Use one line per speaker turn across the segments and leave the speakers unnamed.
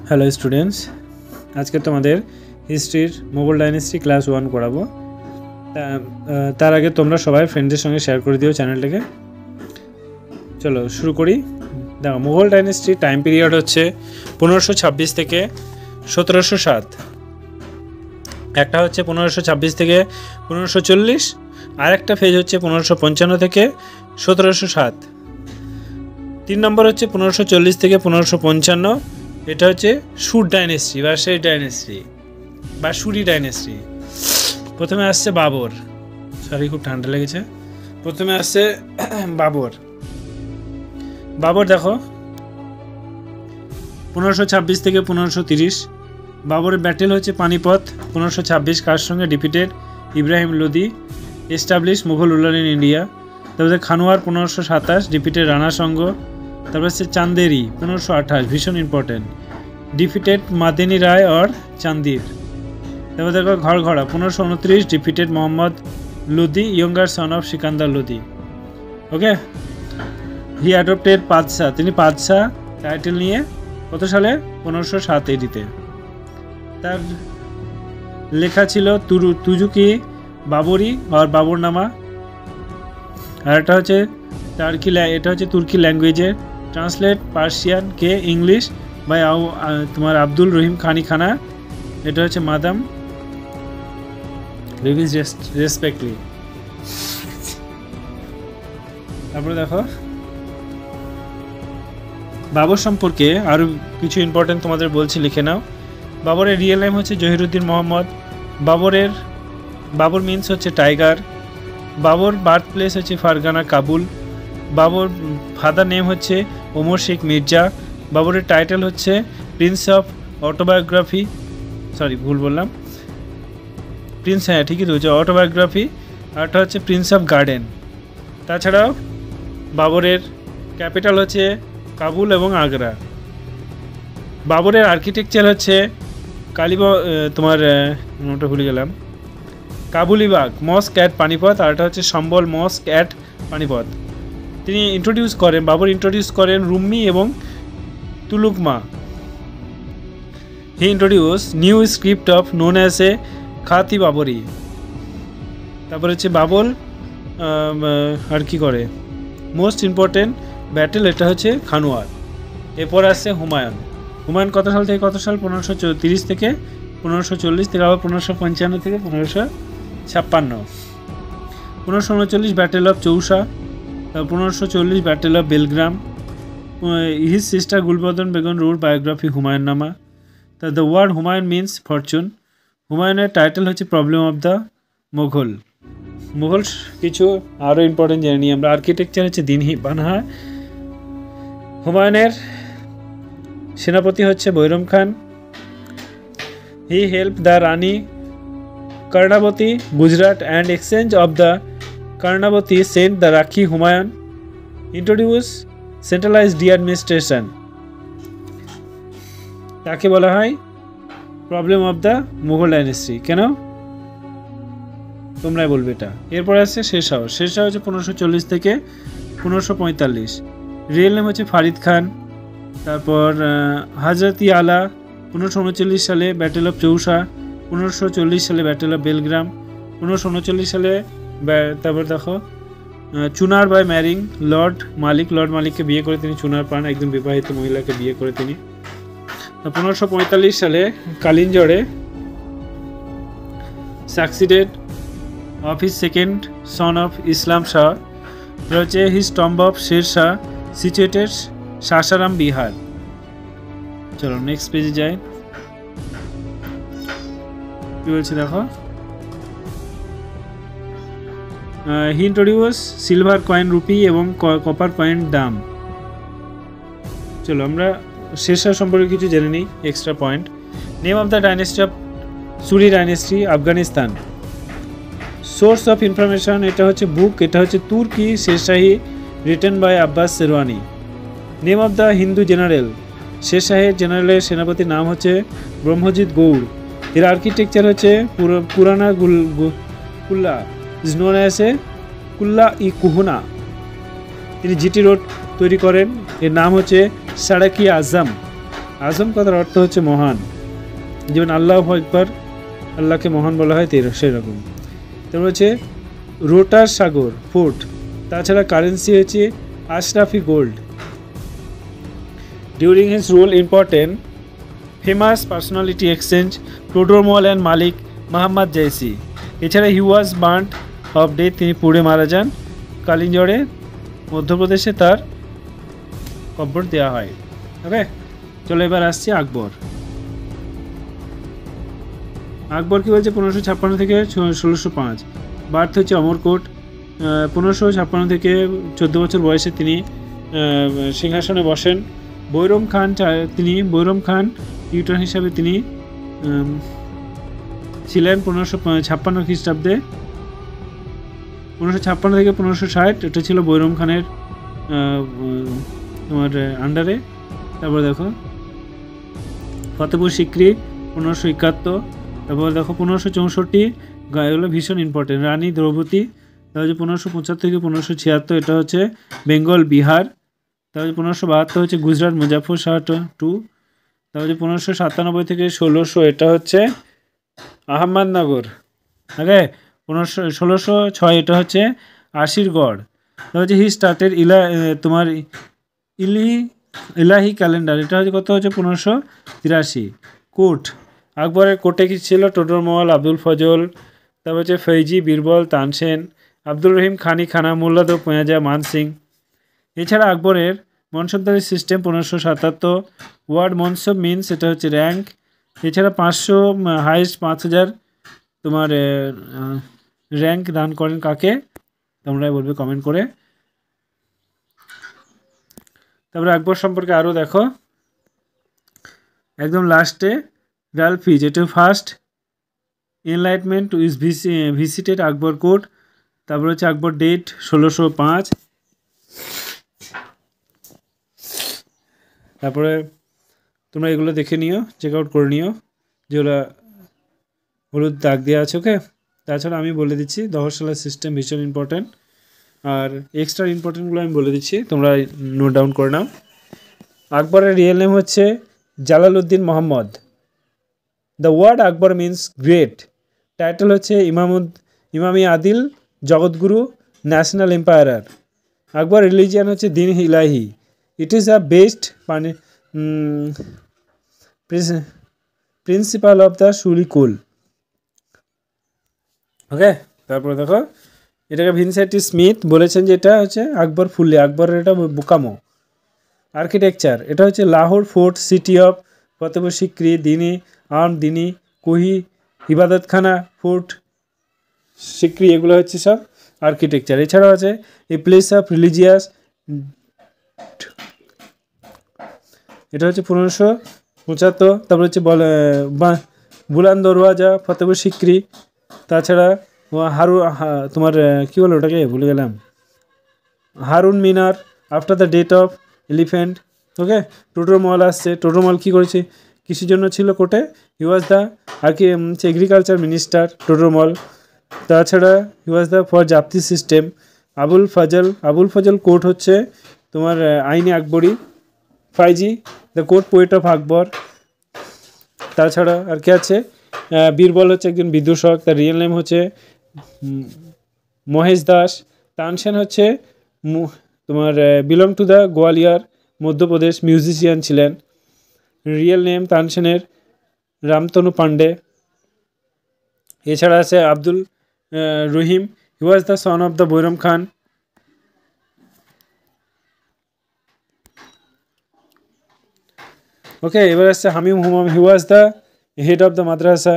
Hello students, আজকে তোমাদের হিস্ট্রির Mughal dynasty class 1 করাবো। তার আগে তোমরা সবাই ফ্রেন্ডদের সঙ্গে শেয়ার করে দিও চ্যানেলটাকে। চলো শুরু করি। দেখো, মোগল ডাইনেস্টি টাইম পিরিয়ড হচ্ছে 1526 থেকে 1707। একটা হচ্ছে 1526 থেকে 1540, আর একটা ফেজ হচ্ছে 1555 থেকে 1707। 3 নম্বর হচ্ছে 1540 থেকে 1555, এটা হচ্ছে সুর ডাইনেস্টি বা সেই ডাইনেস্টি বা সুরি ডাইনেস্টি। প্রথমে আসছে বাবর, খুব ঠান্ডা লেগেছে। প্রথমে আসছে বাবর দেখো 1526 থেকে 1530। বাবরের ব্যাটেল হচ্ছে পানিপথ 1526, কার সঙ্গে? Defeated Ibrahim Lodi, establish Mughal ruler in India. তারপরে খানোয়ার 1527, ডিফিটেড রানা সঙ্গ। তারপর হচ্ছে চান্দেরি 1528, ভীষণ ইম্পর্টেন্ট, ডিফিটেড মাদিনী রায় और চান্দির। তারপর দেখো ঘরঘড়া 1529, defeated Mohammad Lodi, younger son of Sikandar Lodi. Okay, he adopted পাদশাহ, তিনি পাদশাহ টাইটেল নিয়ে কত সালে? 1507 এডিতে। তার লেখা ছিল তুজুকি বাবরি আর বাবরনামা। আর এটা হচ্ছে এটা হচ্ছে তুর্কি ল্যাঙ্গুয়েজের, ট্রান্সলেট পার্সিয়ান কে ইংলিশ বাই তোমার আব্দুল রহিম খানি খানা। এটা হচ্ছে মাদাম রিভিজ রেসপেক্টলি। তারপরে দেখো বাবর সম্পর্কে আরও কিছু ইম্পর্টেন্ট তোমাদের বলছি, লিখে নাও। বাবরের রিয়েল নেম হচ্ছে জহিরুদ্দিন মোহাম্মদ। বাবর মিন্স হচ্ছে টাইগার। বাবর বার্থ প্লেস হচ্ছে Fergana Kabul. Babur father name হচ্ছে ওমর শেখ মির্জা। বাবরের টাইটেল হচ্ছে প্রিন্স অফ অটোবায়োগ্রাফি, ভুল বললাম, প্রিন্স, হ্যাঁ ঠিকই তো হচ্ছে অটোবায়োগ্রাফি। আরটা হচ্ছে প্রিন্স অফ গার্ডেন। তাছাড়াও বাবরের ক্যাপিটাল হচ্ছে কাবুল এবং আগ্রা। বাবরের আর্কিটেকচার হচ্ছে নামটা ভুলে গেলাম, কাবুলিবাগ মস্ক অ্যাট পানিপথ। আর এটা হচ্ছে Sambhal mosque at Panipat. Babur introduce করেন রুম্মি এবং তুলুকমা। He introduce new script of known as a Khati Baburi. তারপর হচ্ছে বাবর আর কি করে, মোস্ট ইম্পর্টেন্ট ব্যাটেল, এটা হচ্ছে খানোয়ার। এরপর আসছে হুমায়ুন। হুমায়ুন কত সাল থেকে কত সাল? 1530 থেকে 1540, থেকে আবার 1555 থেকে 1556। 1539 battle of Chausa, 1540 battle of Bilgram. His sister Gulbadan Begum wrote biography Humayun Nama. The word Humayun means fortune. হুমায়ুনের টাইটেল হচ্ছে প্রবলেম অফ দ্য মুঘল। কিছু আরও ইম্পর্টেন্ট জেনে নিই আমরা। আর্কিটেকচার হচ্ছে দিনহি বানহা। হুমায়ুনের সেনাপতি হচ্ছে Bairam Khan. He help the Rani Karnavati Gujarat and exchange of the Karnavati sent the rakhi Humayun. Introduce centralised the administration. তাকে বলা হয় problem of the Mughal dynasty. কেন? তোমরাই বলবে এটা। এরপর আসছে শেরশাহ হচ্ছে 1540 থেকে 1545। রিয়েল নেম হচ্ছে ফারিদ খান। তারপর হাজরতি আলা 1539 সালে ব্যাটেল অফ চৌসা। 1540 সালে ব্যাটেল অফ বেলগ্রাম। 1539 সালে তারপর দেখো চুনার বাই ম্যারিং লর্ড মালিককে বিয়ে করে তিনি চুনার পান, একজন বিবাহিত মহিলাকে বিয়ে করে তিনি। 1545 সালে কালিঞ্জরে succeeded of his second son of Islam Shah. হচ্ছে his tomb of Sher Shah situated Sasaram Bihar. চলো নেক্সট পেজে যাই। কি বলছি দেখো, হি ইন্ট্রোডিউস সিলভার কয়েন রুপি এবং কপার কয়েন দাম। চলো আমরা শেরশাহ সম্পর্কে কিছু জেনে নিই, extra point. Name of the dynasty of Suri dynasty, Afghanistan. Source of information, এটা হচ্ছে বুক, এটা হচ্ছে তুর্কি Shershahi, written by Abbas sherwani. Name of the Hindu general, শেরশাহের জেনারেলের সেনাপতির নাম হচ্ছে ব্রহ্মজিৎ গৌড়। এর আর্কিটেকচার হচ্ছে পুরানা কুল্লা, ইজ নোন অ্যাজ এ কুল্লা ই কুহুনা। তিনি জিটি রোড তৈরি করেন, এর নাম হচ্ছে সাড়াকি আজম। আজম কথার অর্থ হচ্ছে মহান, যেমন আল্লাহু আকবার, আল্লাহকে মহান বলা হয় সেরকম। তারপর হচ্ছে রোটার সাগর ফোর্ট। তাছাড়া কারেন্সি হচ্ছে ashrafi gold. During his rule important famous personality exchange Todar Mal and Malik Muhammad Jayasi. এছাড়া he was burned of death, তিনি পুড়ে মারা যান কালিঞ্জরে, মধ্যপ্রদেশে তার কবর দেওয়া হয়। ওকে, চলো এবার আসছি আকবর। আকবর কী বলছে 1556 থেকে 1605। বার্থ হচ্ছে অমরকোট। 1556 থেকে 14 বছর বয়সে তিনি সিংহাসনে বসেন। বৈরম খান টিউটর হিসাবে তিনি ছিলেন 1556 খ্রিস্টাব্দে। 1556 থেকে 1560 এটা ছিল বৈরম খানের তোমার আন্ডারে। তারপরে দেখো ফতেপুর সিক্রি 1571। তারপরে দেখো 1564, এগুলো ভীষণ ইম্পর্টেন্ট। রানী দ্রৌপদী, তাহলে হচ্ছে 1575 থেকে 1576, এটা হচ্ছে বেঙ্গল বিহার। তাহলে 1572 হচ্ছে গুজরাট মুজাফর শাহ 2। তাহলে 1597 থেকে 1600, এটা হচ্ছে আহমদনগর। ওকে, 1606 এটা হচ্ছে আশিরগড়। তাহলে হচ্ছে হি স্টার্টেড তোমার ইলাহি ক্যালেন্ডার, এটা হচ্ছে কত হচ্ছে 1583। কোর্ট, আকবরের কোর্টে কি ছিল? টোডরমল, আব্দুল ফজল, তারপর হচ্ছে ফৈজি, বীরবল, তানসেন, আব্দুল রহিম, খানা, মোল্লাদ, পেঁয়াজা, মান সিং। এছাড়া আকবরের মনসবদারি সিস্টেম 1577। ওয়ার্ড মনসব মিনস, এটা হচ্ছে র্যাঙ্ক। এছাড়া 500 হাইস্ট 5000 তোমার র্যাঙ্ক দান করেন কাকে? তোমরা বলবে কমেন্ট করে। তারপরে আকবর সম্পর্কে আরও দেখো, একদম লাস্টে রালফি, যেটা ফার্স্ট এনলাইটমেন্ট to is visited Akbar court. তারপরে হচ্ছে আকবর ডেট 1605। তারপরে তোমরা এগুলো দেখে নিও, চেক আউট করে নিও, যেগুলো হলুদ দাগ দেওয়া আছে। ওকে, তাছাড়া আমি বলে দিচ্ছি দহশালা সিস্টেম ভীষণ ইম্পর্ট্যান্ট, আর এক্সট্রা ইম্পর্টেন্টগুলো আমি বলে দিচ্ছি, তোমরা নোট ডাউন করে নাও। আকবরের রিয়েল নেম হচ্ছে Jalaluddin Muhammad. The word Akbar means great. Title হচ্ছে Imami Adil, Jagadguru, national empire. Akbar religion হচ্ছে Din Ilahi. It is a best principal of the Sulh-i-kul. Okay, তারপরে দেখো এটাকে ভিনসেন্ট স্মিথ বলেছেন যে এটা হচ্ছে আকবর ফুললি, আকবরের এটা বোকামো। আর্কিটেকচার, এটা হচ্ছে Lahore fort, city of Fatehpur Sikri, দিনী কোহি, ইবাদতখানা, ফোর্ট সিক্রি, এগুলো হচ্ছে সব আর্কিটেকচার। এছাড়াও আছে এ প্লেস অফ রিলিজিয়াস, এটা হচ্ছে 1575। তারপর হচ্ছে বুলান দরওয়াজা, ফতেপুর সিক্রি। তাছাড়া তোমার কী বলো ওটাকে ভুলে গেলাম, Harun Minar, after the date of elephant. Okay, Todarmal আসছে। টোডরমল কী করেছে? কৃষির জন্য ছিল কোর্টে। He was the agriculture minister Todarmal. তাছাড়া he was the for Zabti system. Abul Fazl court হচ্ছে তোমার Aine Akbari. Faizi, the court poet of Akbar. তাছাড়া আর কে আছে? বীরবল হচ্ছে একজন বিদূষক, তার রিয়েল নেম হচ্ছে মহেশ দাস। তানসেন হচ্ছে তোমার belong to the Gwalior, Madhya Pradesh, musician ছিলেন। Real name তানসেনের Ramtanu Pandey. এছাড়া আছে আব্দুল রহিম, হি was the son of the বৈরম খান। ওকে, এবার আসছে হামিম হুমাম, হি was the head of the মাদ্রাসা।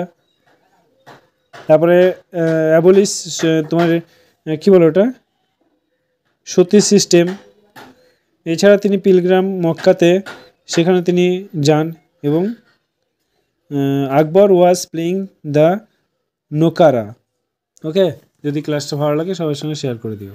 তারপরে অ্যাবলিশ তোমার কী বলো ওটা, সতী সিস্টেম। এছাড়া তিনি পিলগ্রাম মক্কাতে, সেখানে তিনি যান। এবং আকবর ওয়াজ প্লেইং দ্য নোকারা। ওকে, যদি ক্লাসটা ভালো লাগে সবার সঙ্গে শেয়ার করে দিও।